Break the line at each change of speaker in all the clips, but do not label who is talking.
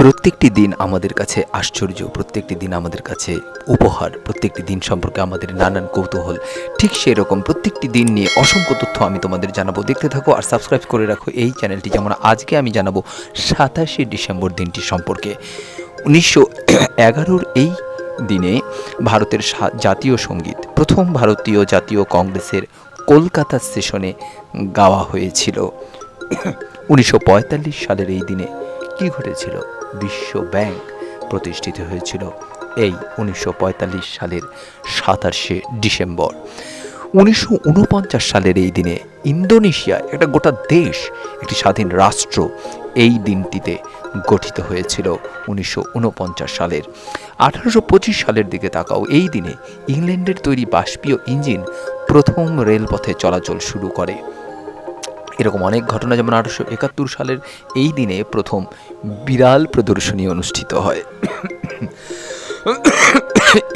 প্রত্যেকটি দিন আমাদের কাছে আশ্চর্য, প্রত্যেকটি দিন আমাদের কাছে উপহার, প্রত্যেকটি দিন সম্পর্কে আমাদের নানান কৌতূহল। ঠিক সেরকম প্রত্যেকটি দিন নিয়ে অসংখ্য তথ্য আমি তোমাদের জানাবো। দেখতে থাকো আর সাবস্ক্রাইব করে রাখো এই চ্যানেলটি। যেমন আজকে আমি জানাবো 27শে ডিসেম্বর দিনটি সম্পর্কে। 1911 এই দিনে ভারতের জাতীয় সঙ্গীত প্রথম ভারতীয় জাতীয় কংগ্রেসের কলকাতা সেশনে গাওয়া হয়েছিল। 1945 সালের এই দিনে কী ঘটেছিল? বিশ্ব ব্যাংক প্রতিষ্ঠিত হয়েছিল এই 1945 সালের 27শে ডিসেম্বর। 1949 সালের এই দিনে ইন্দোনেশিয়া, একটা গোটা দেশ, একটি স্বাধীন রাষ্ট্র, এই দিনটিতে গঠিত হয়েছিল 1949 সালের। 1825 সালের দিকে তাকাও, এই দিনে ইংল্যান্ডের তৈরি বাষ্পীয় ইঞ্জিন প্রথম রেলপথে চলাচল শুরু করে। এরকম অনেক ঘটনা, যেমন 1871 সালের এই দিনে প্রথম বিড়াল প্রদর্শনী অনুষ্ঠিত হয়।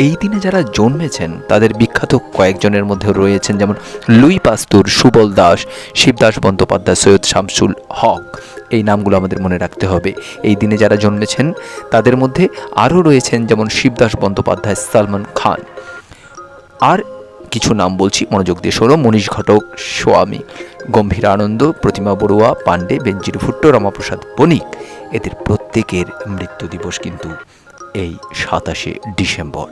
এই দিনে যারা জন্মেছেন তাদের বিখ্যাত কয়েকজনের মধ্যে রয়েছেন যেমন লুই পাস্তুর, সুবল দাস, শিবদাস বন্দ্যোপাধ্যায়, সৈয়দ শামসুল হক। এই নামগুলো আমাদের মনে রাখতে হবে। এই দিনে যারা জন্মেছেন তাদের মধ্যে আরও রয়েছেন যেমন শিবদাস বন্দ্যোপাধ্যায়, সালমান খান। আর কিছু নাম বলছি, মনোযোগ দিয়ে শোনো। মনীষ ঘটক, স্বামী গম্ভীর আনন্দ, প্রতিমা বড়ুয়া, পাণ্ডে, বেঞ্জির ভুট্টো, রমাপ্রসাদ বণিক, এদের প্রত্যেকের মৃত্যু দিবস কিন্তু এই 27শে ডিসেম্বর।